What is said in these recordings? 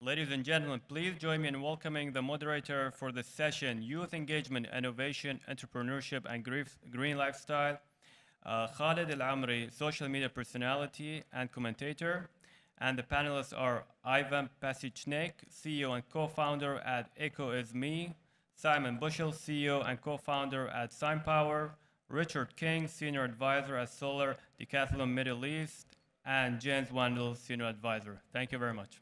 Ladies and gentlemen, please join me in welcoming the moderator for this session, Youth Engagement, Innovation, Entrepreneurship, and Green Lifestyle, Khalid Ameri, social media personality and commentator. And the panelists are Ivan Pasichnyk, CEO and co-founder at Ecoisme, Simon Bushell, CEO and co-founder at Sympower, Richard King, senior advisor at Solar Decathlon Middle East, and James Wandel, senior advisor. Thank you very much.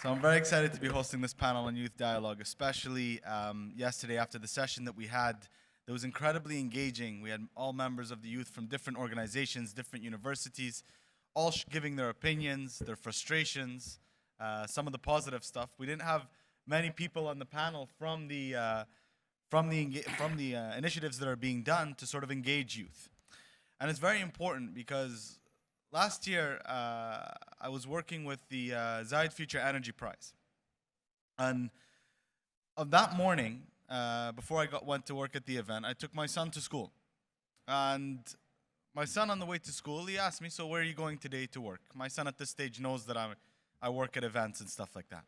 So I'm very excited to be hosting this panel on youth dialogue, especially yesterday after the session that we had. That was incredibly engaging. We had all members of the youth from different organizations, different universities, all giving their opinions, their frustrations, some of the positive stuff. We didn't have many people on the panel from the initiatives that are being done to sort of engage youth. And it's very important because last year, I was working with the Zayed Future Energy Prize. And of that morning, before I went to work at the event, I took my son to school. And my son on the way to school, he asked me, so where are you going today to work? My son at this stage knows that I work at events and stuff like that.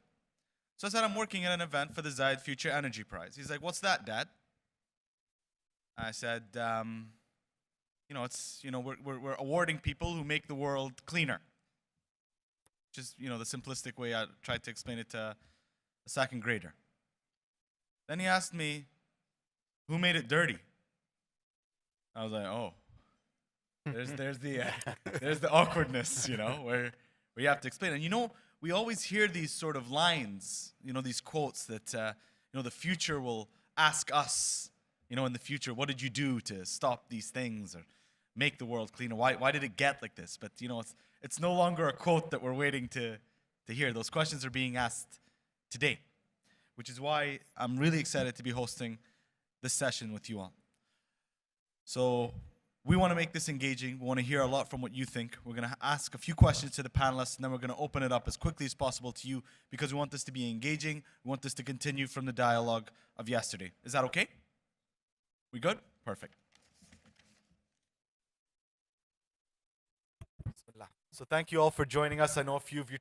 So I said, I'm working at an event for the Zayed Future Energy Prize. He's like, what's that, Dad? I said, we're awarding people who make the world cleaner. Just, the simplistic way I tried to explain it to a second grader. Then he asked me, who made it dirty? I was like, oh, there's the awkwardness, where you have to explain. And we always hear these sort of lines, these quotes that, the future will ask us, in the future, what did you do to stop these things or make the world cleaner? Why did it get like this? But it's no longer a quote that we're waiting to hear. Those questions are being asked today, which is why I'm really excited to be hosting this session with you all. So we want to make this engaging. We want to hear a lot from what you think. We're going to ask a few questions to the panelists, and then we're going to open it up as quickly as possible to you because we want this to be engaging. We want this to continue from the dialogue of yesterday. Is that okay? We good? Perfect. So thank you all for joining us. I know a few of you,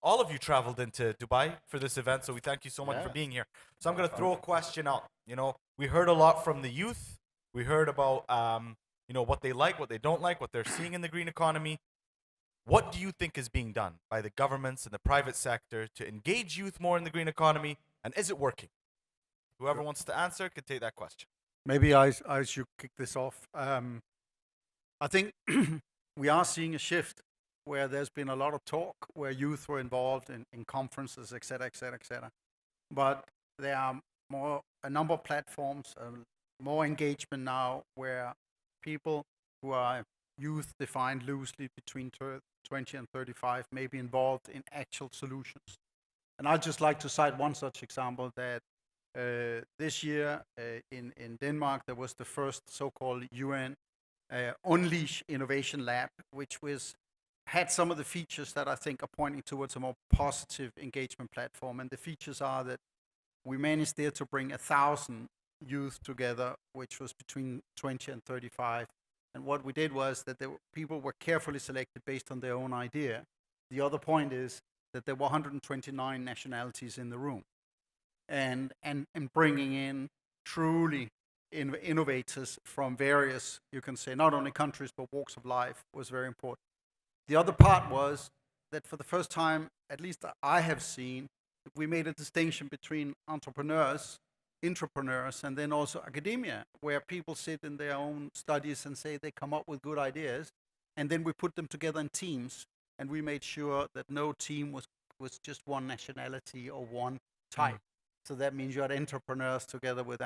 all of you traveled into Dubai for this event, so we thank you so much for being here. So I'm going to throw a question out. We heard a lot from the youth. We heard about, what they like, what they don't like, what they're seeing in the green economy. What do you think is being done by the governments and the private sector to engage youth more in the green economy, and is it working? Whoever wants to answer can take that question. Maybe I should kick this off. I think we are seeing a shift where there's been a lot of talk, where youth were involved in conferences, et cetera, et cetera, et cetera. But there are a number of platforms, more engagement now, where people who are youth defined loosely between 20 and 35 may be involved in actual solutions. And I'd just like to cite one such example that this year in Denmark, there was the first so-called UN Unleash Innovation Lab, which had some of the features that I think are pointing towards a more positive engagement platform. And the features are that we managed there to bring 1,000 youth together, which was between 20 and 35. And what we did was that people were carefully selected based on their own idea. The other point is that there were 129 nationalities in the room. And bringing in truly innovators from various, you can say, not only countries, but walks of life was very important. The other part was that for the first time, at least I have seen, we made a distinction between entrepreneurs, intrapreneurs, and then also academia, where people sit in their own studies and say they come up with good ideas, and then we put them together in teams, and we made sure that no team was just one nationality or one type. So that means you had entrepreneurs together with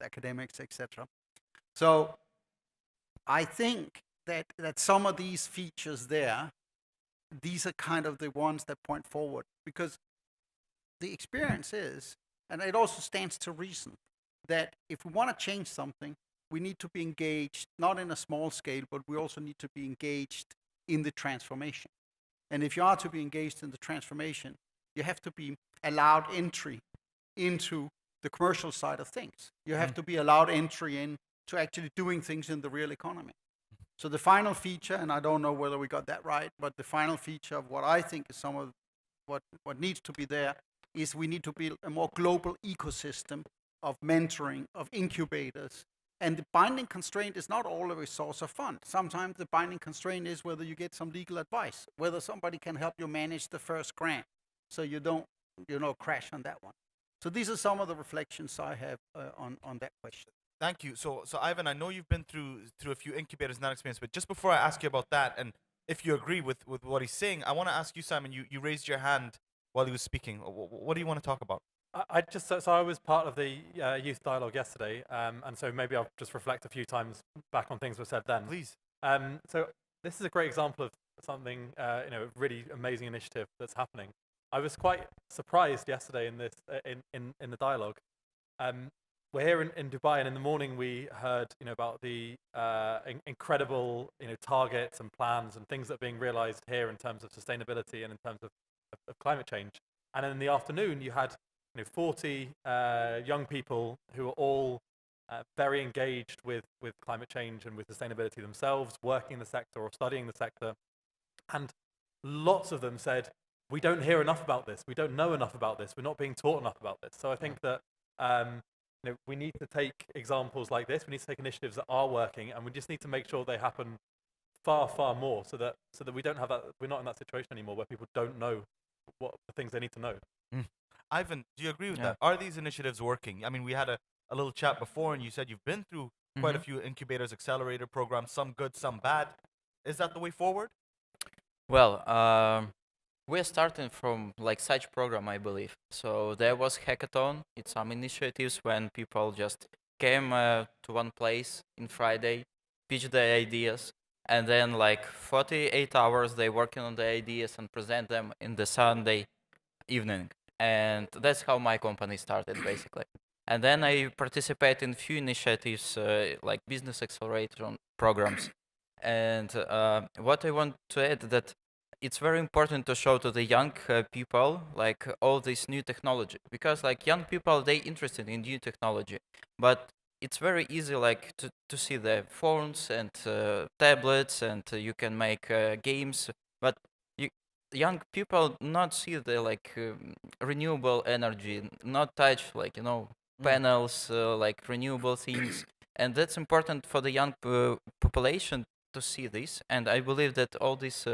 academics, etc. So I think that some of these features there, these are kind of the ones that point forward, because the experience is, and it also stands to reason, that if we want to change something, we need to be engaged, not in a small scale, but we also need to be engaged in the transformation. And if you are to be engaged in the transformation, you have to be allowed entry into the commercial side of things. You have to be allowed entry into actually doing things in the real economy. So the final feature, and I don't know whether we got that right, but the final feature of what I think is some of what needs to be there is we need to build a more global ecosystem of mentoring, of incubators. And the binding constraint is not always source of fund. Sometimes the binding constraint is whether you get some legal advice, whether somebody can help you manage the first grant so you don't, crash on that one. So these are some of the reflections I have on that question. Thank you. So Ivan, I know you've been through a few incubators in that experience, but just before I ask you about that, and if you agree with what he's saying, I want to ask you, Simon. You raised your hand while he was speaking. What do you want to talk about? I just so I was part of the youth dialogue yesterday, and so maybe I'll just reflect a few times back on things were said then. Please. So this is a great example of something, a really amazing initiative that's happening. I was quite surprised yesterday in this in the dialogue. We're here in Dubai, and in the morning we heard, about the incredible, targets and plans and things that are being realized here in terms of sustainability and in terms of climate change. And then in the afternoon, you had 40 young people who are all very engaged with climate change and with sustainability themselves, working in the sector or studying the sector. And lots of them said, we don't hear enough about this. We don't know enough about this. We're not being taught enough about this. So I think that we need to take examples like this. We need to take initiatives that are working, and we just need to make sure they happen far, far more so that we don't have that. We're not in that situation anymore where people don't know what the things they need to know. Ivan, do you agree with that? Are these initiatives working? I mean, we had a little chat before, and you said you've been through quite a few incubators, accelerator programs, some good, some bad. Is that the way forward? Well, we're starting from like such program, I believe. So there was hackathon. It's some initiatives when people just came to one place in Friday, pitch their ideas, and then like 48 hours they working on the ideas and present them in the Sunday evening. And that's how my company started, basically. And then I participate in few initiatives like business acceleration programs. And what I want to add that it's very important to show to the young people like all this new technology, because like young people, they interested in new technology, but it's very easy like to see the phones and tablets, and you can make games, but young people not see the like renewable energy, not touch like panels, like renewable things, and that's important for the young population to see this. And I believe that all these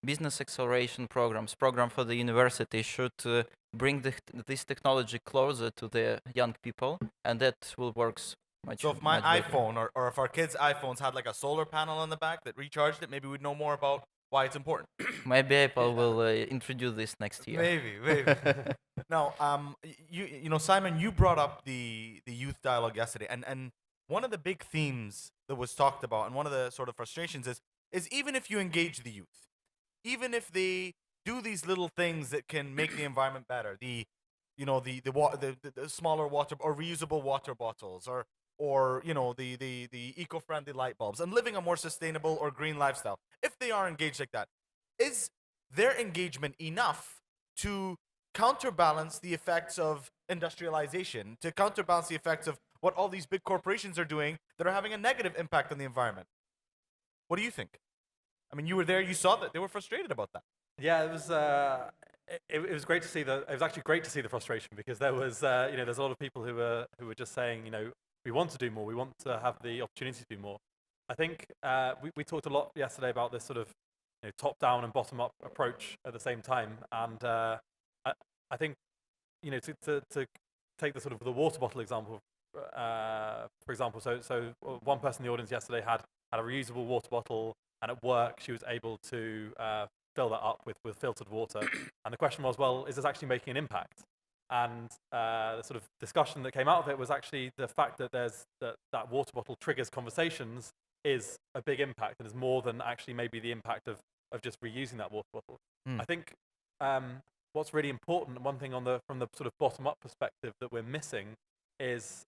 business acceleration program for the university should bring this technology closer to the young people, and that will work much. So if my much better. iPhone or if our kids' iPhones had like a solar panel on the back that recharged it, maybe we'd know more about why it's important. Maybe Apple will introduce this next year. Maybe. Now, Simon, you brought up the youth dialogue yesterday, and one of the big themes that was talked about, and one of the sort of frustrations is even if you engage the youth, even if they do these little things that can make the environment better, the smaller water or reusable water bottles, or the eco-friendly light bulbs, and living a more sustainable or green lifestyle, if they are engaged like that, is their engagement enough to counterbalance the effects of industrialization, to counterbalance the effects of what all these big corporations are doing that are having a negative impact on the environment? What do you think? I mean, you were there, you saw that. They were frustrated about that. Yeah, it was. It was great to see It was actually great to see the frustration, because there was, there's a lot of people who were just saying, we want to do more. We want to have the opportunity to do more. I think we talked a lot yesterday about this sort of top-down and bottom-up approach at the same time, and I think to take the sort of the water bottle example, for example. So one person in the audience yesterday had a reusable water bottle, and at work she was able to fill that up with filtered water. And the question was, well, is this actually making an impact? And the sort of discussion that came out of it was actually the fact that that water bottle triggers conversations is a big impact, and is more than actually maybe the impact of just reusing that water bottle. I think what's really important, one thing from the sort of bottom-up perspective that we're missing is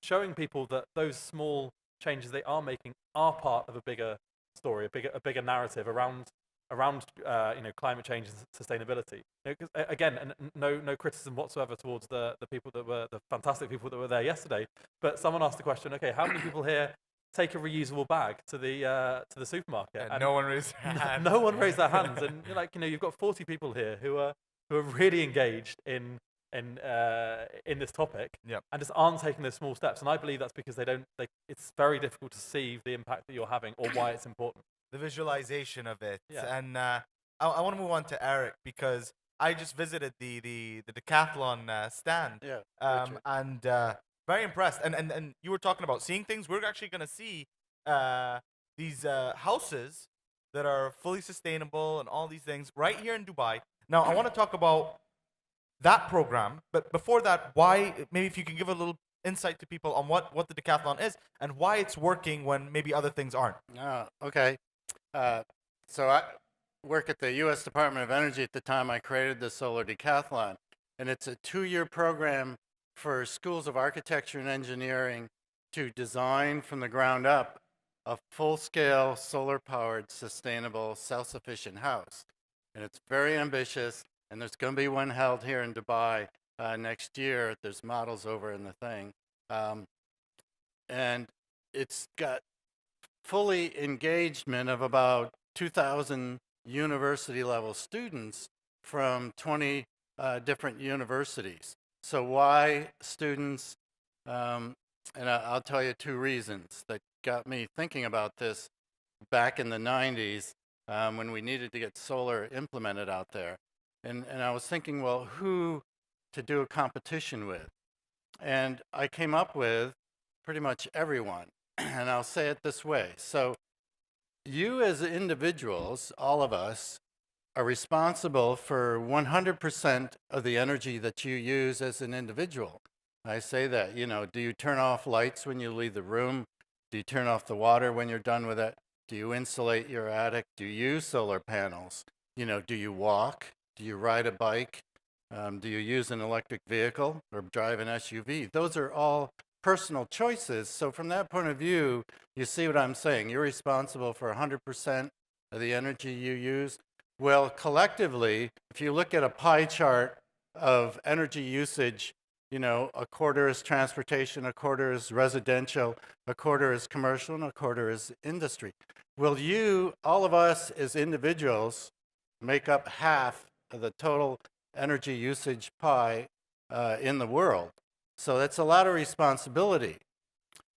showing people that those small changes they are making are part of a bigger story, a bigger narrative around climate change and sustainability. Again, no criticism whatsoever towards the people the fantastic people that were there yesterday. But someone asked the question: okay, how many people here take a reusable bag to the supermarket. And no one raised their hand. No one raised their hands, and like you've got 40 people here who are really engaged in this topic, Yep. and just aren't taking those small steps. And I believe that's because it's very difficult to see the impact that you're having or why it's important. The visualization of it. Yeah. And I want to move on to Eric because I just visited the Decathlon stand. Yeah. Richard. And very impressed. And you were talking about seeing things. We're actually going to see these houses that are fully sustainable and all these things right here in Dubai. Now, I want to talk about that program, but before that, why, maybe if you can give a little insight to people on what the Decathlon is and why it's working when maybe other things aren't. Okay. So I work at the U.S. Department of Energy at the time I created the Solar Decathlon, and it's a 2-year program for schools of architecture and engineering to design from the ground up a full-scale solar-powered, sustainable, self-sufficient house. And it's very ambitious, and there's going to be one held here in Dubai next year. There's models over in the thing. And it's got fully engagement of about 2,000 university-level students from 20 different universities. So why students? And I'll tell you 2 reasons that got me thinking about this back in the 90s when we needed to get solar implemented out there. And I was thinking, well, who to do a competition with? And I came up with pretty much everyone. And I'll say it this way. So you as individuals, all of us, are responsible for 100% of the energy that you use as an individual. I say that, do you turn off lights when you leave the room? Do you turn off the water when you're done with it? Do you insulate your attic? Do you use solar panels? Do you walk? Do you ride a bike? Do you use an electric vehicle or drive an SUV? Those are all personal choices. So from that point of view, you see what I'm saying. You're responsible for 100% of the energy you use. Well, collectively, if you look at a pie chart of energy usage, a quarter is transportation, a quarter is residential, a quarter is commercial, and a quarter is industry. Will you, all of us as individuals, make up half of the total energy usage pie in the world? So that's a lot of responsibility.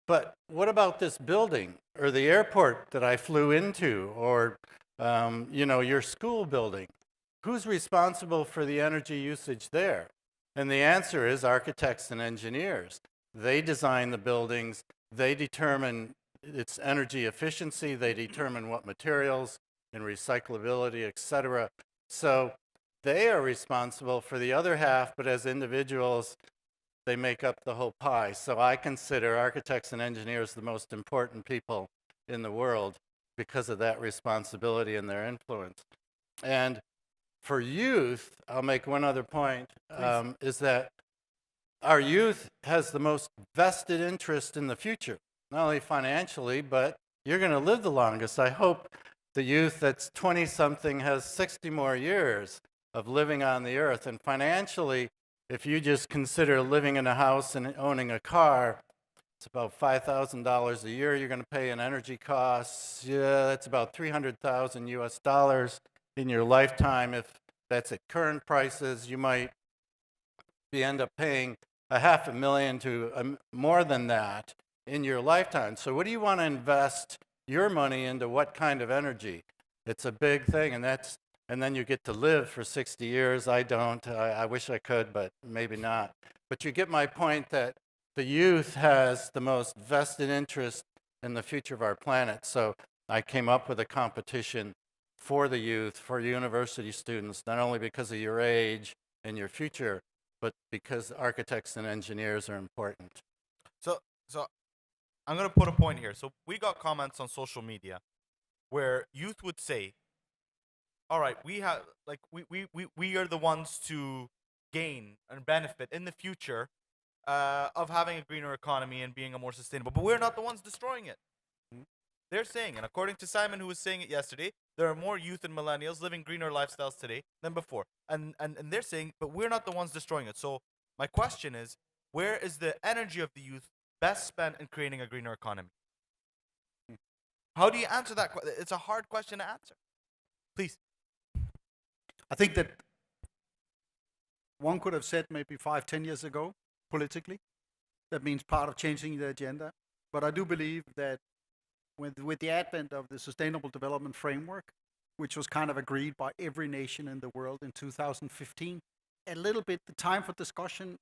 But what about this building or the airport that I flew into or, your school building? Who's responsible for the energy usage there? And the answer is architects and engineers. They design the buildings. They determine its energy efficiency. They determine what materials and recyclability, et cetera. So they are responsible for the other half, but as individuals, they make up the whole pie. So I consider architects and engineers the most important people in the world because of that responsibility and their influence. And for youth, I'll make one other point, is that our youth has the most vested interest in the future, not only financially, but you're going to live the longest. I hope the youth that's 20-something has 60 more years of living on the earth. And financially, if you just consider living in a house and owning a car, it's about $5,000 a year you're going to pay in energy costs. Yeah, that's about $300,000 US in your lifetime. If that's at current prices, you might end up paying $500,000 to more than that in your lifetime. So what do you want to invest your money into? What kind of energy? It's a big thing, and then you get to live for 60 years. I don't. I wish I could, but maybe not. But you get my point that the youth has the most vested interest in the future of our planet. So I came up with a competition for the youth, for university students, not only because of your age and your future, but because architects and engineers are important. So I'm going to put a point here. So we got comments on social media where youth would say, all right, we have we are the ones to gain and benefit in the future of having a greener economy and being a more sustainable, but we're not the ones destroying it. They're saying, and according to Simon, who was saying it yesterday, there are more youth and millennials living greener lifestyles today than before. And they're saying, but we're not the ones destroying it. So my question is, where is the energy of the youth best spent in creating a greener economy? How do you answer that? It's a hard question to answer. Please. I think that one could have said maybe 5-10 years ago, politically, that means part of changing the agenda. But I do believe that with the advent of the Sustainable Development Framework, which was kind of agreed by every nation in the world in 2015, a little bit the time for discussion,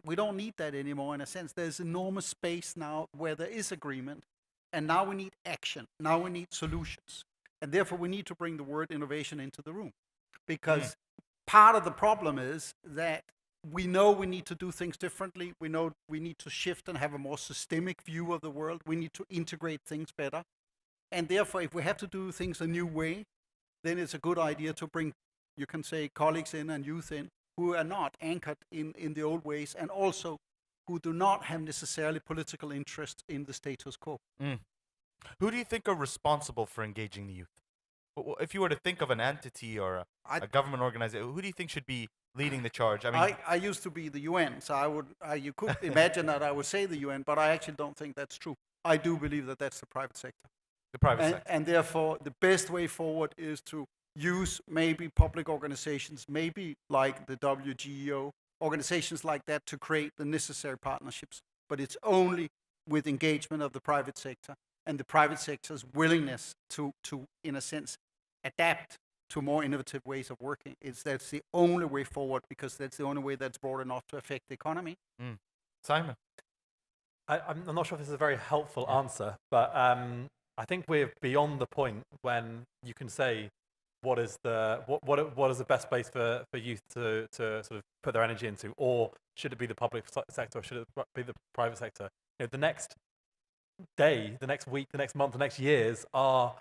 we don't need that anymore in a sense. There's enormous space now where there is agreement, and now we need action. Now we need solutions. And therefore we need to bring the word innovation into the room. Because part of the problem is that we know we need to do things differently. We know we need to shift and have a more systemic view of the world. We need to integrate things better. And therefore, if we have to do things a new way, then it's a good idea to bring, you can say, colleagues in and youth in who are not anchored in the old ways, and also who do not have necessarily political interest in the status quo. Who do you think are responsible for engaging the youth? If you were to think of an entity or a government organization, who do you think should be leading the charge? I mean, I used to be the UN, so you could imagine that I would say the UN, but I actually don't think that's true. I do believe that that's the private sector. the private sector. And therefore, the best way forward is to use maybe public organizations, maybe like the WGEO, organizations like that, to create the necessary partnerships. But it's only with engagement of the private sector and the private sector's willingness to in a sense, adapt to more innovative ways of working. That's the only way forward, because that's the only way that's broad enough to affect the economy. Simon? I'm not sure if this is a very helpful answer, but I think we're beyond the point when you can say what is the best place for youth to sort of put their energy into, or should it be the public sector, or should it be the private sector? The next day, the next week, the next month, the next years are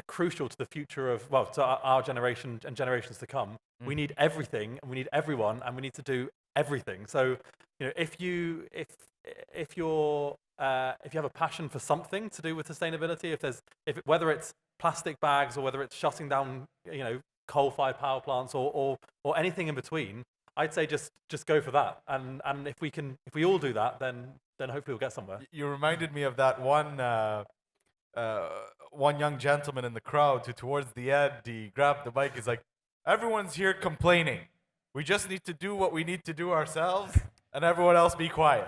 crucial to the future of, to our generation and generations to come. We need everything, and we need everyone, and we need to do everything. So, if you have a passion for something to do with sustainability, whether it's plastic bags or whether it's shutting down, coal-fired power plants or anything in between, I'd say just go for that. And if we all do that, then hopefully we'll get somewhere. You reminded me of that one young gentleman in the crowd who, towards the end, he grabbed the mic. He's like, "Everyone's here complaining. We just need to do what we need to do ourselves, and everyone else be quiet."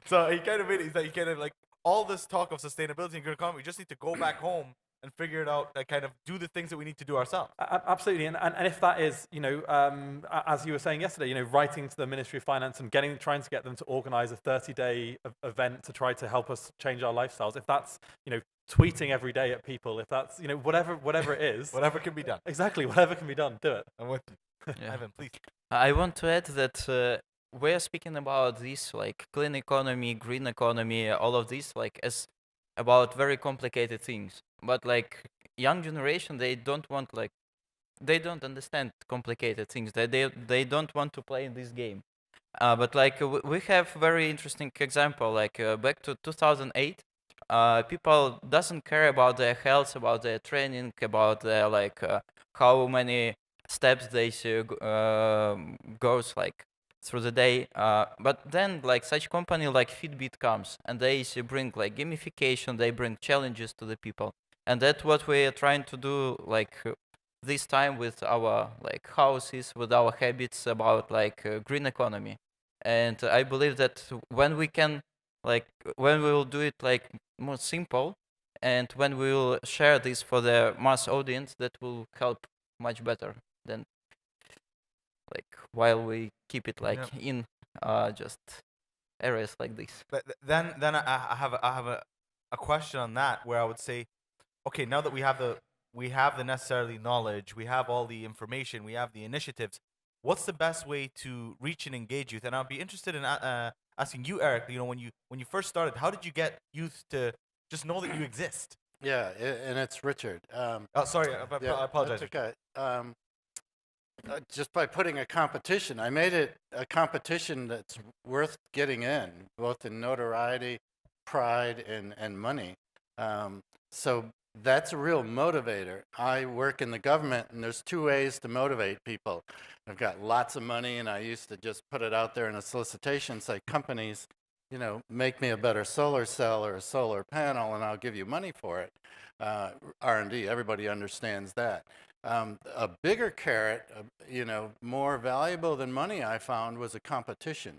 So he kind of made it. He's like, all this talk of sustainability and good economy, we just need to go back home and figure it out, and kind of do the things that we need to do ourselves. Absolutely, and if that is, as you were saying yesterday, writing to the Ministry of Finance and trying to get them to organize a 30-day event to try to help us change our lifestyles, if that's, tweeting every day at people, if that's, whatever it is. Whatever can be done. Exactly, whatever can be done, do it. I'm with you. Yeah. Ivan, please. I want to add that we're speaking about this, like clean economy, green economy, all of this, like as about very complicated things. But like young generation, they don't understand complicated things. They don't want to play in this game. But like we have very interesting example. Like back to 2008, people doesn't care about their health, about their training, about their how many steps they goes like through the day. But then like such company like Fitbit comes, and they bring like gamification, they bring challenges to the people. And that's what we're trying to do like this time with our like houses, with our habits about like green economy. And I believe that when we will do it like more simple, and when we will share this for the mass audience, that will help much better than like while we keep it like in just areas like this. But then I have a question on that, where I would say, okay, now that we have the necessary knowledge, we have all the information, we have the initiatives, what's the best way to reach and engage youth? And I'd be interested in asking you, Eric, when you first started, how did you get youth to just know that you exist? Yeah, and it's Richard. Sorry, I apologize. That's okay. Just by putting a competition, I made it a competition that's worth getting in, both in notoriety, pride, and money. So that's a real motivator. I work in the government, and there's two ways to motivate people. I've got lots of money, and I used to just put it out there in a solicitation, say, companies, make me a better solar cell or a solar panel, and I'll give you money for it. R&D, everybody understands that. A bigger carrot, more valuable than money, I found, was a competition.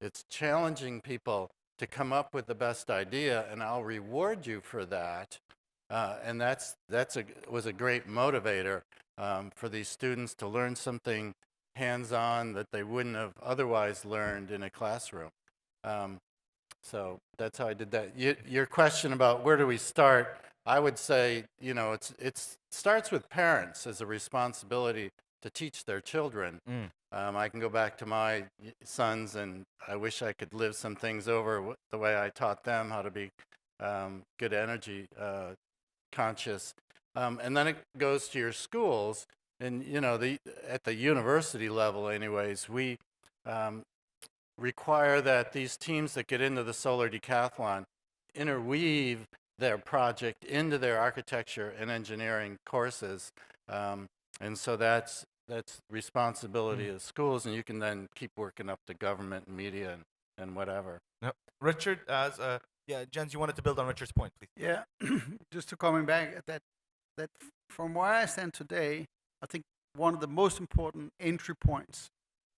It's challenging people to come up with the best idea, and I'll reward you for that. And was a great motivator for these students to learn something hands-on that they wouldn't have otherwise learned in a classroom. So that's how I did that. Your question about where do we start, I would say, it starts with parents as a responsibility to teach their children. I can go back to my sons, and I wish I could live some things over the way I taught them how to be good energy conscious. And then it goes to your schools, and at the university level anyways, we require that these teams that get into the solar decathlon interweave their project into their architecture and engineering courses. And so that's responsibility of schools, and you can then keep working up to government and media and whatever. Yep. Richard, Jens, you wanted to build on Richard's point, please. Yeah, just to coming back at that from where I stand today, I think one of the most important entry points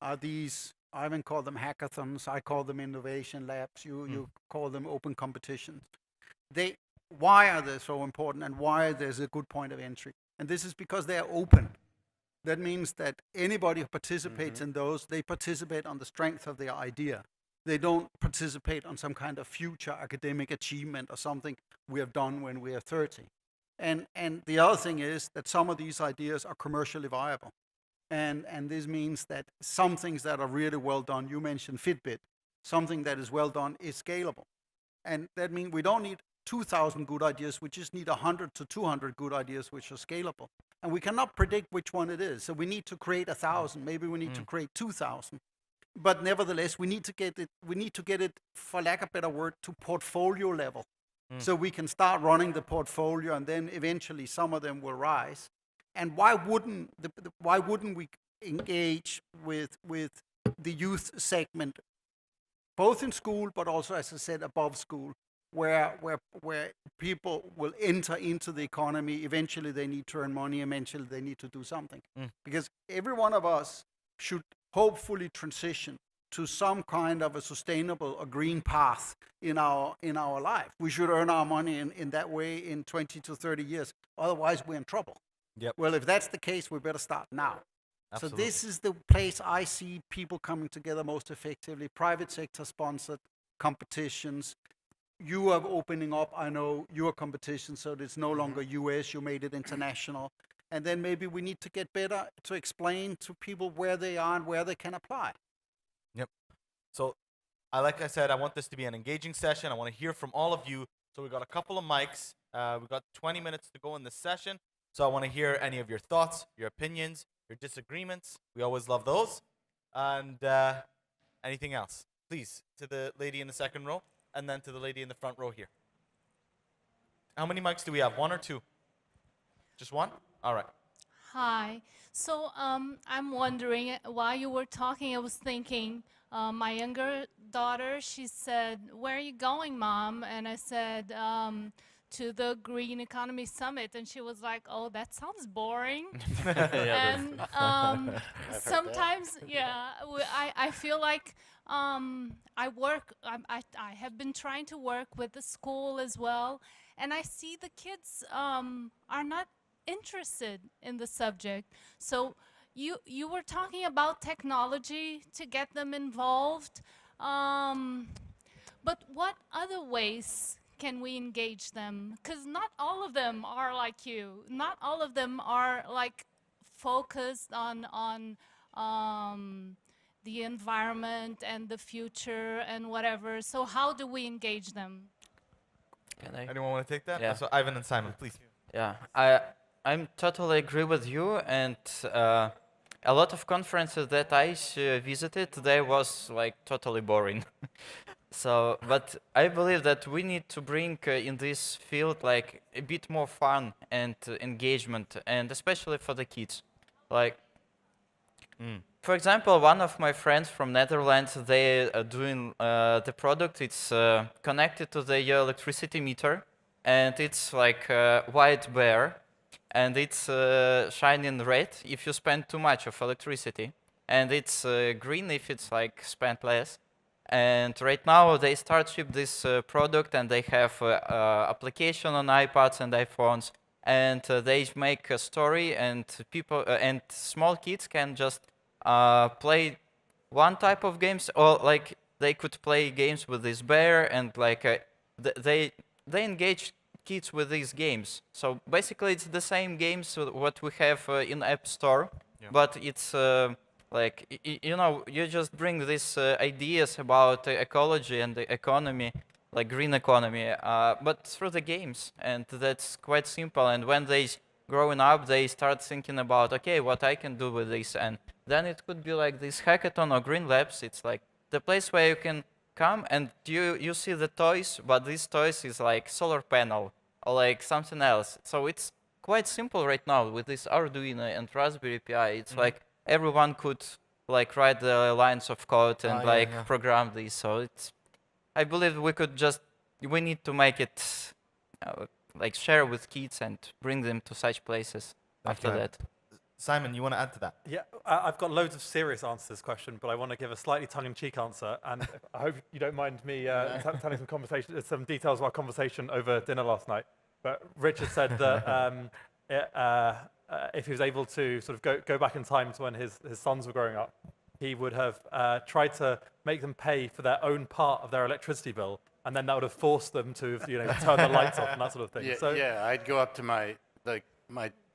are these. I even call them hackathons. I call them innovation labs. You call them open competitions. Why are they so important, and why there's a good point of entry? And this is because they are open. That means that anybody who participates in those, they participate on the strength of their idea. They don't participate on some kind of future academic achievement or something we have done when we are 30. And the other thing is that some of these ideas are commercially viable. And this means that some things that are really well done, you mentioned Fitbit, something that is well done is scalable. And that means we don't need 2,000 good ideas, we just need 100 to 200 good ideas which are scalable. And we cannot predict which one it is. So we need to create 1,000, maybe we need to create 2,000. But nevertheless, we need to get it, for lack of a better word, to portfolio level. So we can start running the portfolio, and then eventually some of them will rise. And why wouldn't we engage with the youth segment, both in school, but also, as I said, above school, where people will enter into the economy. Eventually they need to earn money, eventually they need to do something. Because every one of us should hopefully transition to some kind of a sustainable or green path in our life. We should earn our money in that way in 20 to 30 years. Otherwise we're in trouble. Yep. Well, if that's the case, we better start now. Absolutely. So this is the place I see people coming together most effectively. Private sector sponsored competitions. You are opening up, I know, your competition, so it's no longer US, you made it international. And then maybe we need to get better to explain to people where they are and where they can apply. Yep. So, like I said, I want this to be an engaging session. I want to hear from all of you. So we got a couple of mics. We've got 20 minutes to go in this session. So I want to hear any of your thoughts, your opinions, your disagreements. We always love those. And anything else. Please, to the lady in the second row, and then to the lady in the front row here. How many mics do we have? One or two? Just one? All right. Hi. So I'm wondering, while you were talking, I was thinking, my younger daughter, she said, "Where are you going, Mom?" And I said, "To the Green Economy Summit." And she was like, "Oh, that sounds boring." And sometimes, I feel like I have been trying to work with the school as well, and I see the kids are not interested in the subject. So you were talking about technology to get them involved, but what other ways can we engage them? Because not all of them are like you. Not all of them are like focused on the environment and the future and whatever. So how do we engage them? Can I? Anyone want to take that? Yeah. So Ivan and Simon, please. Yeah, I'm totally agree with you, and a lot of conferences that I visited, they was like totally boring. So, but I believe that we need to bring in this field like a bit more fun and engagement, and especially for the kids. Like For example, one of my friends from Netherlands, they are doing the product. It's connected to the electricity meter, and it's like a white bear, and it's shining red if you spend too much of electricity, and it's green if it's like spent less. And right now they start ship this product, and they have application on iPads and iPhones, and they make a story, and people and small kids can just play one type of games, or like they could play games with this bear, and like they engage kids with these games. So basically, it's the same games what we have in App Store, but it's like you know, you just bring these ideas about ecology and the economy, like green economy, but through the games, and that's quite simple. And when they growing up, they start thinking about, okay, what I can do with this, and then it could be like this hackathon or green labs. It's like the place where you can come and you see the toys, but these toys is like solar panel or like something else. So it's quite simple right now with this Arduino and Raspberry Pi. It's like everyone could like write the lines of code and program this. So it's, I believe we need to make it like share with kids and bring them to such places after that. Simon, you want to add to that? Yeah, I've got loads of serious answers to this question, but I want to give a slightly tongue-in-cheek answer, and I hope you don't mind me telling some details of our conversation over dinner last night. But Richard said that if he was able to sort of go back in time to when his sons were growing up, he would have tried to make them pay for their own part of their electricity bill, and then that would have forced them to turn the lights off and that sort of thing. Yeah, I'd go up to my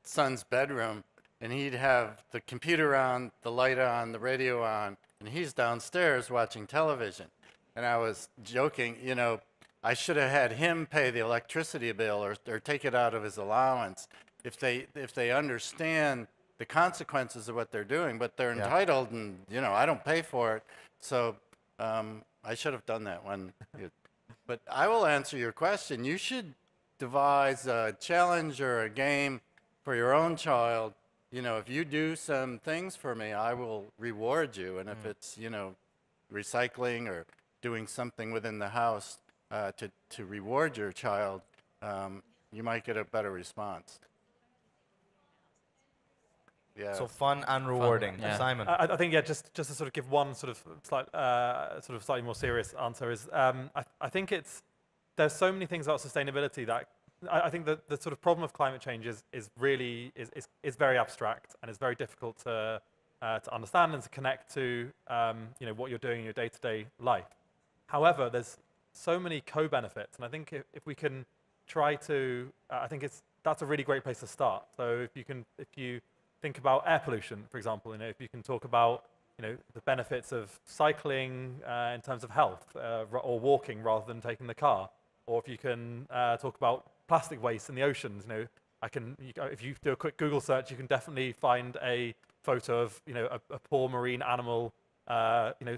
son's bedroom, and he'd have the computer on, the light on, the radio on, and he's downstairs watching television. And I was joking, I should have had him pay the electricity bill or take it out of his allowance if they understand the consequences of what they're doing, but they're entitled, and I don't pay for it. So I should have done that one. But I will answer your question. You should devise a challenge or a game for your own child. If you do some things for me, I will reward you. And if it's, recycling or doing something within the house to reward your child, you might get a better response. Yeah. So fun and rewarding. Simon. I think just to sort of give one sort of slightly more serious answer is I think there's so many things about sustainability that I think that the sort of problem of climate change is really very abstract, and it's very difficult to understand and to connect to what you're doing in your day-to-day life. However, there's so many co-benefits, and I think if we can try to, I think that's a really great place to start. So if you think about air pollution, for example, if you can talk about the benefits of cycling in terms of health or walking rather than taking the car, or if you can talk about plastic waste in the oceans, if you do a quick Google search, you can definitely find a photo of a poor marine animal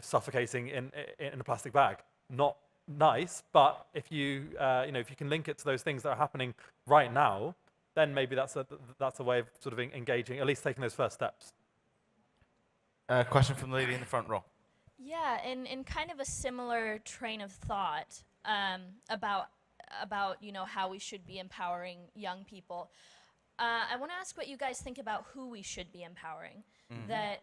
suffocating in a plastic bag. Not nice, but if you can link it to those things that are happening right now, then maybe that's a way of sort of engaging, at least taking those first steps. Question from the lady in the front row. Yeah, in kind of a similar train of thought about how we should be empowering young people. I want to ask what you guys think about who we should be empowering. That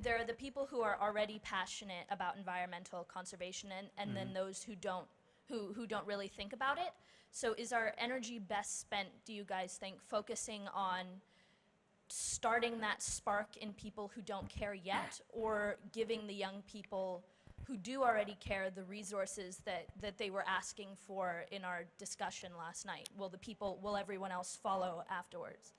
there are the people who are already passionate about environmental conservation, and then those who don't really think about it. So is our energy best spent, do you guys think, focusing on starting that spark in people who don't care yet, or giving the young people who do already care the resources that they were asking for in our discussion last night? Will everyone else follow afterwards?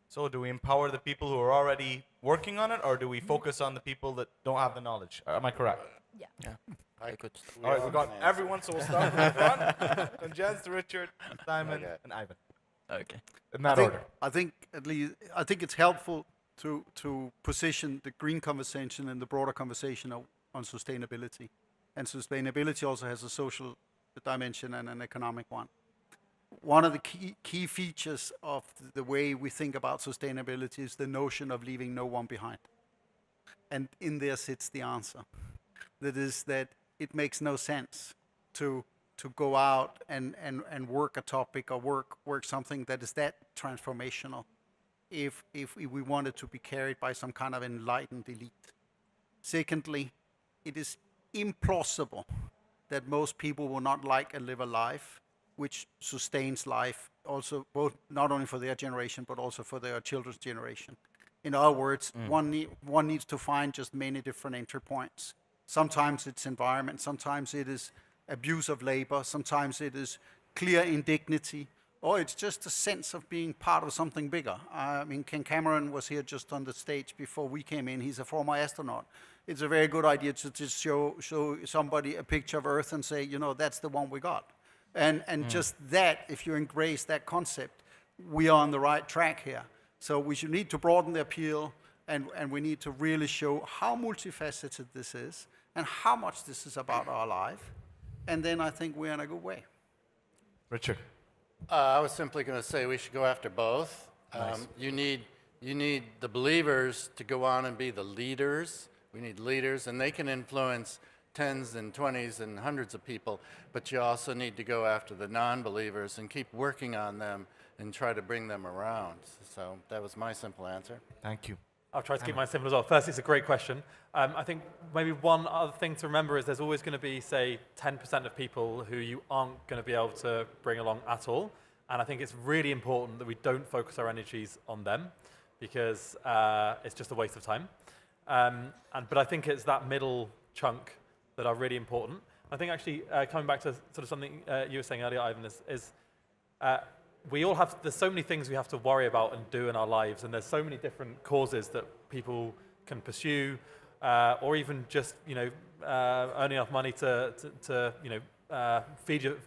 So do we empower the people who are already working on it, or do we focus on the people that don't have the knowledge? Am I correct? Yeah. I could. All right, we've got everyone, so we'll start from the front. From Jens to Richard, Simon, and Ivan. Okay. In that order. I think it's helpful to position the green conversation and the broader conversation on sustainability. And sustainability also has a social dimension and an economic one. one of the key features of the way we think about sustainability is the notion of leaving no one behind. And in there sits the answer. That is that it makes no sense to go out and work a topic or work something that is that transformational if we want it to be carried by some kind of enlightened elite. Secondly, it is implausible that most people will not like and live a life which sustains life also, both not only for their generation but also for their children's generation. In other words, one needs to find just many different entry points. Sometimes it's environment, sometimes it is abuse of labor, sometimes it is clear indignity, or it's just a sense of being part of something bigger. I mean, Ken Cameron was here just on the stage before we came in. He's a former astronaut. It's a very good idea to just show somebody a picture of Earth and say, you know, that's the one we got. And just that, if you embrace that concept, we are on the right track here. So we should need to broaden the appeal, and we need to really show how multifaceted this is and how much this is about our life. And then I think we're in a good way. Richard. I was simply going to say we should go after both. Nice. You need the believers to go on and be the leaders. We need leaders, and they can influence tens and 20s and hundreds of people, but you also need to go after the non-believers and keep working on them and try to bring them around. So that was my simple answer. Thank you. I'll try to keep mine simple as well. First, it's a great question. I think maybe one other thing to remember is there's always going to be, say, 10% of people who you aren't going to be able to bring along at all. And I think it's really important that we don't focus our energies on them, because it's just a waste of time. But I think it's that middle chunk that are really important. I think actually coming back to sort of something you were saying earlier, Ivan, is we all have, there's so many things we have to worry about and do in our lives, and there's so many different causes that people can pursue, or even just, earn enough money to feed you,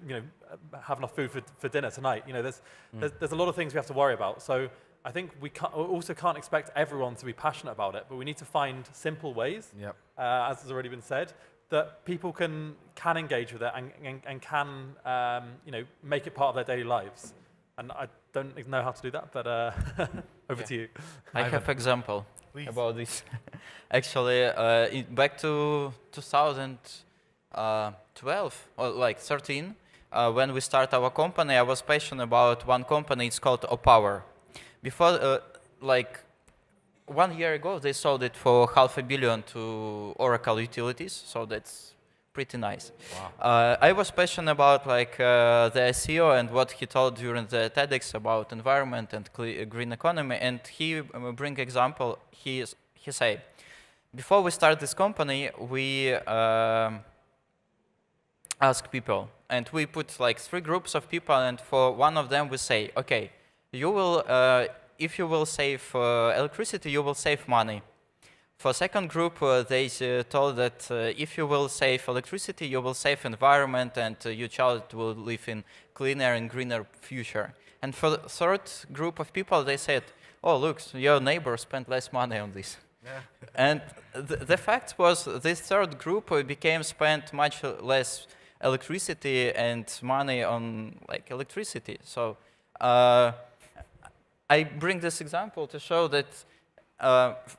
have enough food for dinner tonight. There's a lot of things we have to worry about. So I think we also can't expect everyone to be passionate about it, but we need to find simple ways, as has already been said, that people can engage with it and can make it part of their daily lives. And I don't know how to do that, but over to you. I have example Please. about this. Actually, back to 2012 or like 13, when we start our company, I was passionate about one company. It's called Power. Before, 1 year ago, they sold it for $500 million to Oracle Utilities. So that's pretty nice. Wow. I was passionate about the CEO and what he told during the TEDx about environment and green economy. And he bring example. He say, before we start this company, we ask people, and we put 3 groups of people, and for one of them we say, okay, you will, if you will save electricity, you will save money. For second group, they told that if you will save electricity, you will save environment, and your child will live in cleaner and greener future. And for the third group of people, they said, oh, look, your neighbor spent less money on this. Yeah. And the fact was, this third group became spent much less electricity and money on electricity. So I bring this example to show that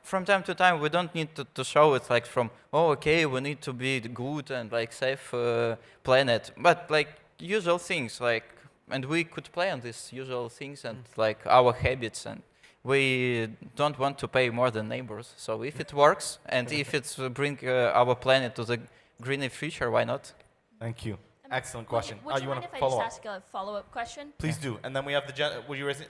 from time to time, we don't need to show it from, oh, okay, we need to be good and save planet, but usual things, and we could play on these usual things and our habits, and we don't want to pay more than neighbors. So if it works and if it's bring our planet to the greener future, why not? Thank you. Excellent question. Would you You mind want if to I follow just up? ask a follow-up question? Please do. And then we have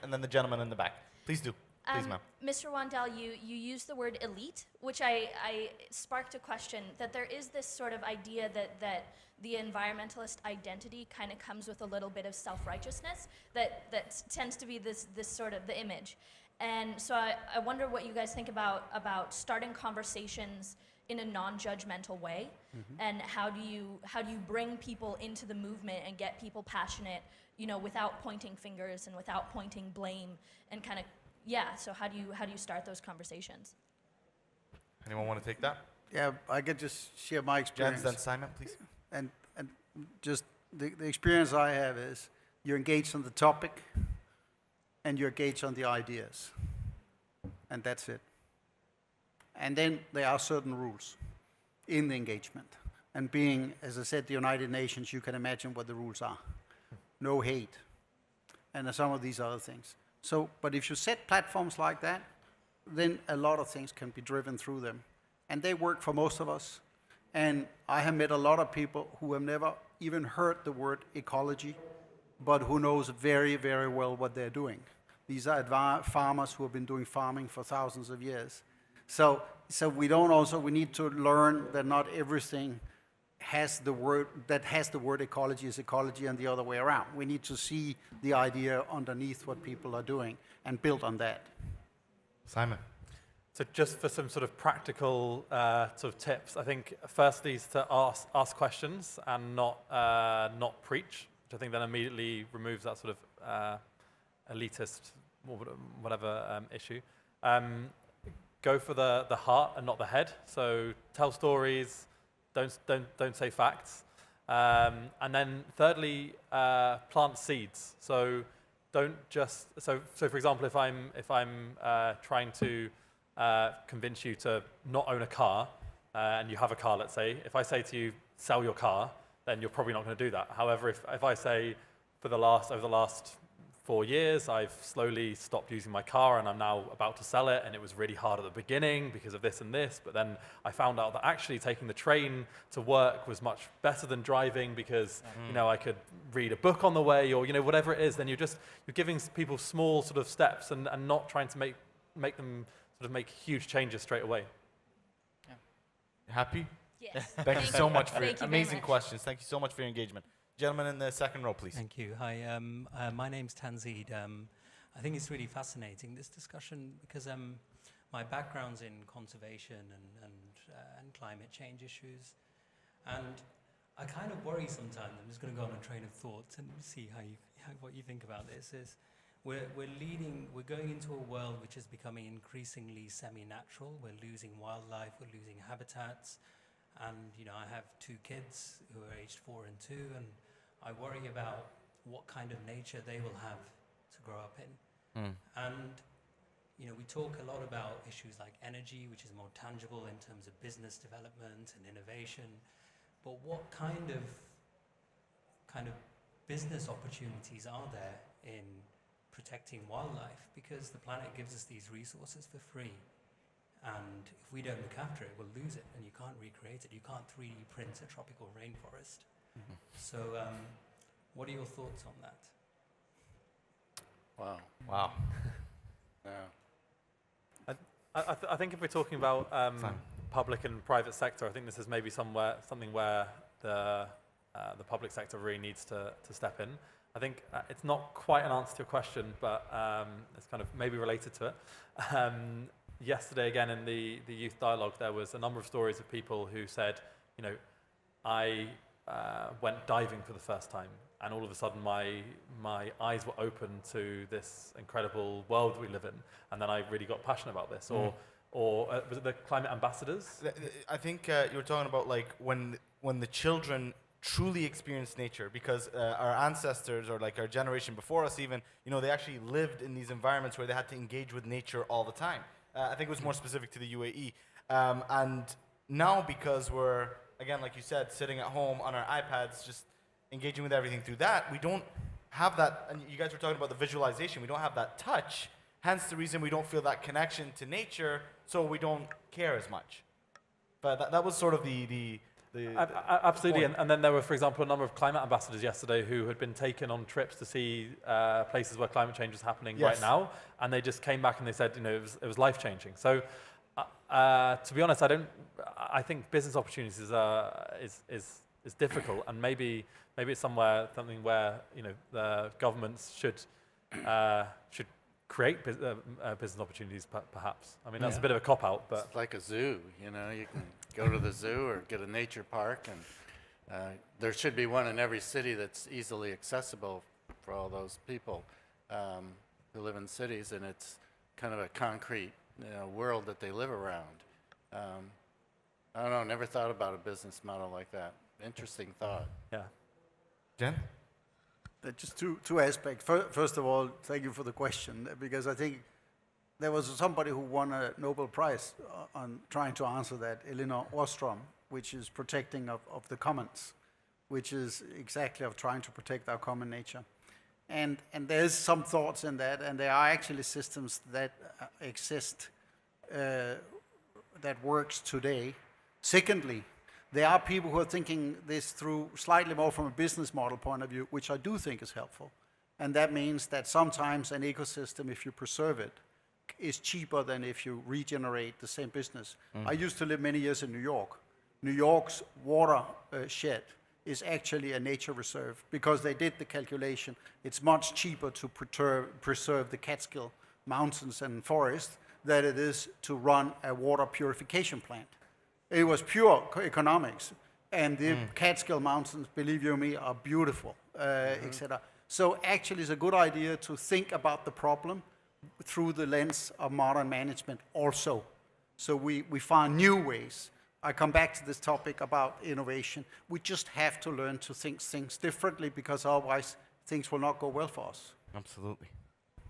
and then the gentleman in the back. Please do. Please, ma'am. Mr. Wandel, you used the word elite, which I sparked a question that there is this sort of idea that the environmentalist identity kind of comes with a little bit of self-righteousness that tends to be this sort of the image. And so I wonder what you guys think about starting conversations in a non-judgmental way, and how do you bring people into the movement and get people passionate, without pointing fingers and without pointing blame, and kind of so how do you start those conversations? Anyone want to take that? Yeah, I could just share my experience. Jens, then Simon, please. And just the experience I have is you're engaged on the topic, and you're engaged on the ideas. And that's it. And then there are certain rules in the engagement. And being, as I said, the United Nations, you can imagine what the rules are. No hate, and some of these other things. So, but if you set platforms like that, then a lot of things can be driven through them. And they work for most of us. And I have met a lot of people who have never even heard the word ecology, but who knows very, very well what they're doing. These are farmers who have been doing farming for thousands of years. So we need to learn that not everything has the word ecology is ecology and the other way around. We need to see the idea underneath what people are doing and build on that. Simon. So just for some sort of practical sort of tips, I think firstly is to ask questions and not preach, which I think then immediately removes that sort of elitist or whatever issue. Go for the heart and not the head. So tell stories, don't say facts. And then thirdly, plant seeds. So don't just so for example, if I'm trying to convince you to not own a car, and you have a car, let's say, if I say to you, sell your car, then you're probably not going to do that. However, if I say, over the last 4 years, I've slowly stopped using my car and I'm now about to sell it, and it was really hard at the beginning because of this and this, but then I found out that actually taking the train to work was much better than driving because, you know, I could read a book on the way, or, you know, whatever it is, then you're giving people small sort of steps and not trying to make them sort of make huge changes straight away. Yeah. Happy? Yes. Thank you so much for your Thank you very amazing much. questions. Thank you so much for your engagement. Gentlemen in the second row, please. Thank you. Hi, my name's Tanzid. I think it's really fascinating, this discussion, because my background's in conservation and climate change issues. And I kind of worry sometimes, I'm just going to go on a train of thought and see what you think about this, is we're going into a world which is becoming increasingly semi-natural. We're losing wildlife, we're losing habitats. And, you know, I have 2 kids who are aged 4 and 2, and I worry about what kind of nature they will have to grow up in. And, you know, we talk a lot about issues like energy, which is more tangible in terms of business development and innovation. But what kind of business opportunities are there in protecting wildlife? Because the planet gives us these resources for free. And if we don't look after it, we'll lose it, and you can't recreate it. You can't 3D print a tropical rainforest. So what are your thoughts on that? Wow. Yeah. I think if we're talking about public and private sector, I think this is maybe something where the public sector really needs to step in. I think it's not quite an answer to your question, but it's kind of maybe related to it. Yesterday, again, in the youth dialogue, there was a number of stories of people who said, you know, I went diving for the first time, and all of a sudden my eyes were open to this incredible world we live in, and then I really got passionate about this. Or was it the climate ambassadors? I think you were talking about like when the children truly experience nature, because our ancestors, or like our generation before us even, you know, they actually lived in these environments where they had to engage with nature all the time. I think it was more specific to the UAE. And now, because we're, again, like you said, sitting at home on our iPads, just engaging with everything through that, we don't have that, and you guys were talking about the visualization, we don't have that touch, hence the reason we don't feel that connection to nature, so we don't care as much. But that was sort of the absolutely, and then there were, for example, a number of climate ambassadors yesterday who had been taken on trips to see places where climate change is happening right now, and they just came back and they said, you know, it was life-changing. So, to be honest, I think business opportunities is difficult, and maybe it's something where, you know, the governments should create business opportunities, perhaps. I mean, that's a bit of a cop-out, but it's like a zoo, you know. You can go to the zoo or get a nature park, and there should be one in every city that's easily accessible for all those people who live in cities, and it's kind of a concrete, you know, world that they live around. I don't know, never thought about a business model like that. Interesting thought. yeah. Jen? Just two aspects. First of all, thank you for the question, because I think there was somebody who won a Nobel Prize on trying to answer that, Elinor Ostrom, which is protecting of the commons, which is exactly of trying to protect our common nature. And there's some thoughts in that, and there are actually systems that exist that works today. Secondly, there are people who are thinking this through slightly more from a business model point of view, which I do think is helpful. And that means that sometimes an ecosystem, if you preserve it, is cheaper than if you regenerate the same business. I used to live many years in New York. New York's watershed is actually a nature reserve because they did the calculation. It's much cheaper to preserve the Catskill Mountains and forest than it is to run a water purification plant. It was pure economics, and the Catskill Mountains, believe you me, are beautiful, etc. So actually it's a good idea to think about the problem through the lens of modern management also. So we find new ways. I come back to this topic about innovation. We just have to learn to think things differently, because otherwise things will not go well for us. Absolutely.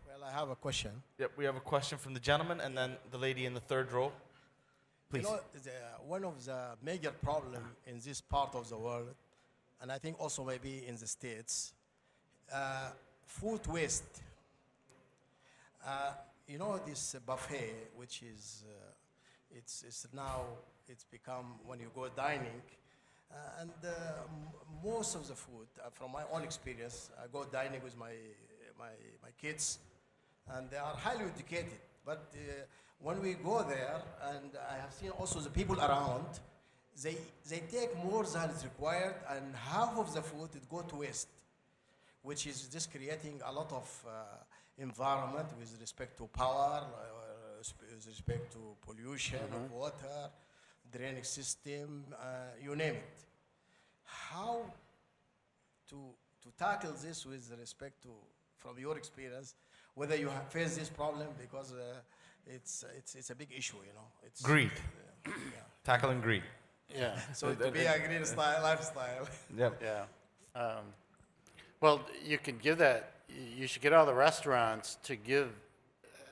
Well, I have a question. Yep, we have a question from the gentleman and then the lady in the third row. Please. You know, one of the major problems in this part of the world, and I think also maybe in the States, food waste. You know, this buffet, which is, it's now, it's become, when you go dining, and most of the food, from my own experience, I go dining with my kids, and they are highly educated. But when we go there, and I have seen also the people around, they take more than is required, and half of the food it go to waste, which is just creating a lot of environment with respect to power, with respect to pollution of water, drainage system, you name it. How to tackle this with respect to, from your experience, whether you have faced this problem, because it's a big issue, you know. It's Greed. Yeah. Tackling greed. Yeah. So to be a green lifestyle. Yep. Yeah. Well, you can give that, you should get all the restaurants to give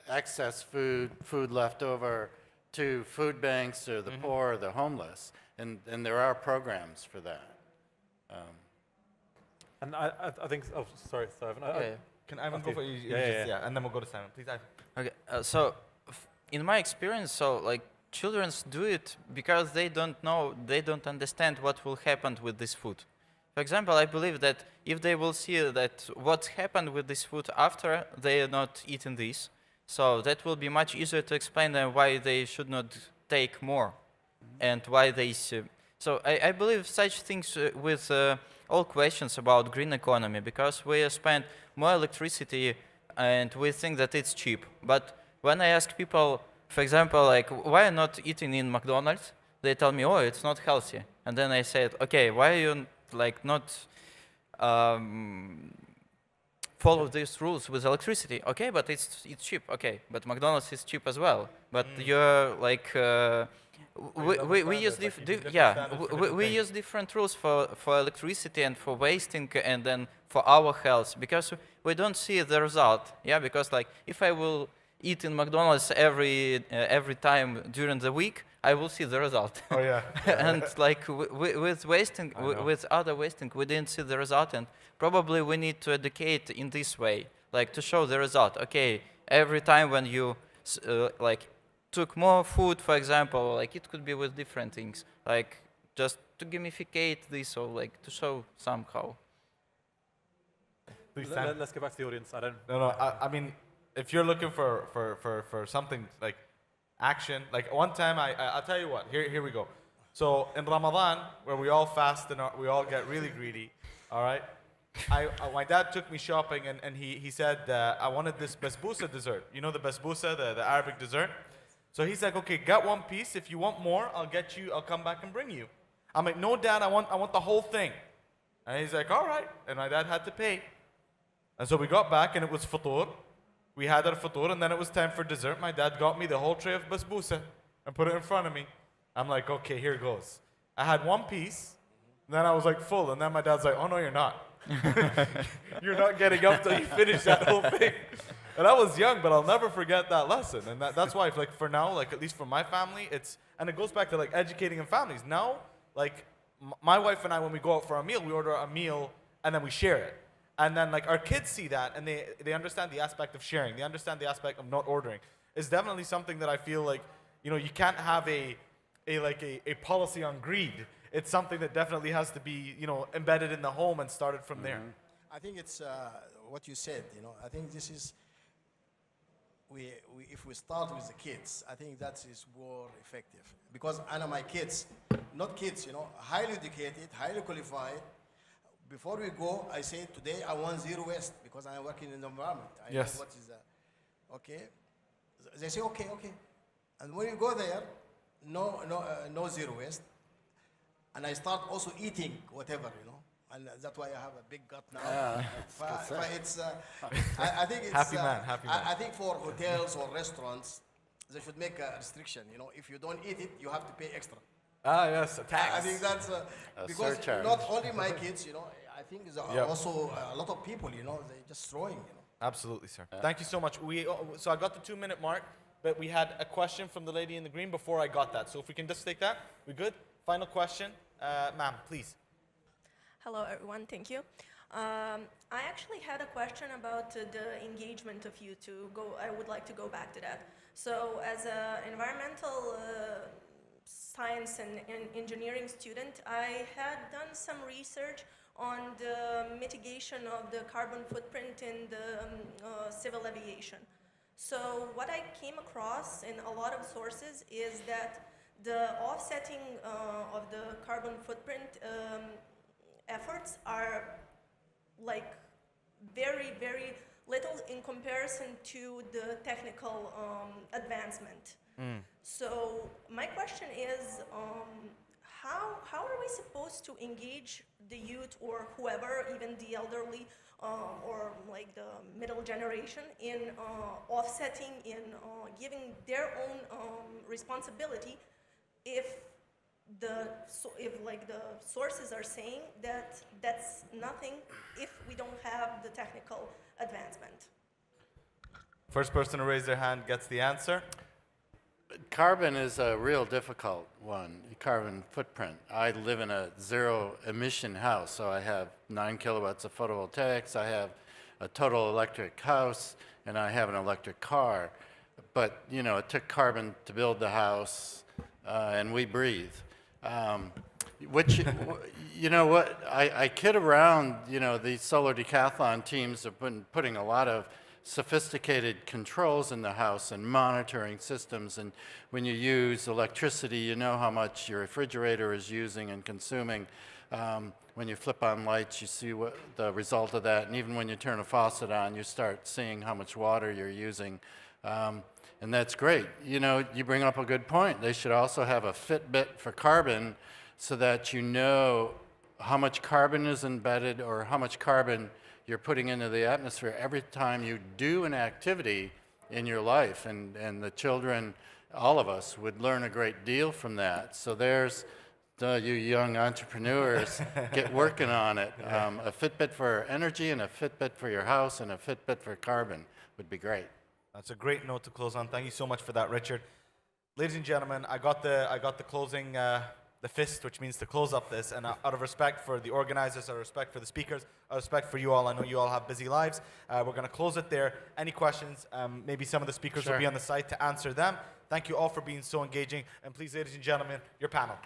excess food left over to food banks or the poor or the homeless. And there are programs for that. And I think, oh, sorry, Ivan. Can Ivan go for you? Yeah. And then we'll go to Simon. Please, Ivan. Okay, so in my experience, so like children do it because they don't know, they don't understand what will happen with this food. For example, I believe that if they will see that what's happened with this food after they are not eating this, so that will be much easier to explain them why they should not take more and why they. So I believe such things with all questions about green economy, because we spend more electricity and we think that it's cheap. But when I ask people, for example, like why are not eating in McDonald's, they tell me, oh, it's not healthy. And then I said, okay, why are you like not follow these rules with electricity? Okay, but it's cheap. Okay, but McDonald's is cheap as well. But you're like we use we use different rules for electricity and for wasting and then for our health, because we don't see the result. Yeah, because like if I will eat in McDonald's every time during the week, I will see the result. Oh yeah. And like with wasting, with other wasting, we didn't see the result, and probably we need to educate in this way, like to show the result. Okay, every time when you like took more food, for example, like it could be with different things, like just to gamificate this or like to show somehow. Please, Let's go back to the audience. I mean, if you're looking for something like action, like one time I'll tell you what. Here we go. So in Ramadan, where we all fast and we all get really greedy, all right. My dad took me shopping and he said I wanted this basbousa dessert. You know the basbousa, the Arabic dessert. So he's like, okay, get one piece. If you want more, I'll come back and bring you. I'm like, no, Dad, I want the whole thing. And he's like, all right. And my dad had to pay. And so we got back and it was futur. We had our futur and then it was time for dessert. My dad got me the whole tray of basbousa and put it in front of me. I'm like, okay, here goes. I had one piece. And then I was like, full. And then my dad's like, oh, no, you're not. You're not getting up till you finish that whole thing. And I was young, but I'll never forget that lesson. And that's why, like, for now, like, at least for my family, and it goes back to, like, educating in families. Now, like, my wife and I, when we go out for a meal, we order a meal and then we share it. And then, like, our kids see that and they understand the aspect of sharing. They understand the aspect of not ordering. It's definitely something that I feel like, you can't have a policy on greed. It's something that definitely has to be, embedded in the home and started from there. I think it's what you said, I think this is, if we start with the kids, I think that is more effective. Because I know my kids, not kids, highly educated, highly qualified. Before we go, I say, today I want zero waste because I'm working in the environment. I know what is that. Okay? They say, okay. And when you go there, no zero waste. And I start also eating whatever, and that's why I have a big gut now. I think it's happy man. I think for hotels or restaurants, they should make a restriction. If you don't eat it, you have to pay extra. Ah, yes, a tax. I think that's because surcharge. not only my kids, I think there's also a lot of people, they just throwing, Absolutely, sir. Thank you so much. So I got the 2-minute mark, but we had a question from the lady in the green before I got that. So if we can just take that, we good? Final question, ma'am, please. Hello, everyone. Thank you. I actually had a question about the engagement of you two. I would like to go back to that. So, as an environmental science and engineering student, I had done some research on the mitigation of the carbon footprint in the civil aviation. So, what I came across in a lot of sources is that the offsetting of the carbon footprint efforts are like very, very little in comparison to the technical advancement. So my question is, how are we supposed to engage the youth or whoever, even the elderly or like the middle generation, in offsetting, in giving their own responsibility if the sources are saying that that's nothing if we don't have the technical advancement? First person to raise their hand gets the answer. Carbon is a real difficult one, carbon footprint. I live in a zero emission house, so I have 9 kilowatts of photovoltaics, I have a total electric house, and I have an electric car. But, it took carbon to build the house, and we breathe. Which, I kid around, these solar decathlon teams have been putting a lot of sophisticated controls in the house and monitoring systems, and when you use electricity, you know how much your refrigerator is using and consuming. When you flip on lights, you see what the result of that, and even when you turn a faucet on, you start seeing how much water you're using. And that's great. You bring up a good point. They should also have a Fitbit for carbon so that you know how much carbon is embedded or how much carbon you're putting into the atmosphere every time you do an activity in your life. And the children, all of us, would learn a great deal from that. So there's you young entrepreneurs, get working on it. A Fitbit for energy and a Fitbit for your house and a Fitbit for carbon would be great. That's a great note to close on. Thank you so much for that, Richard. Ladies and gentlemen, I got the closing, the fist, which means to close up this. And out of respect for the organizers, out of respect for the speakers, out of respect for you all, I know you all have busy lives. We're going to close it there. Any questions? Maybe some of the speakers will be on the site to answer them. Thank you all for being so engaging. And please, ladies and gentlemen, your panel.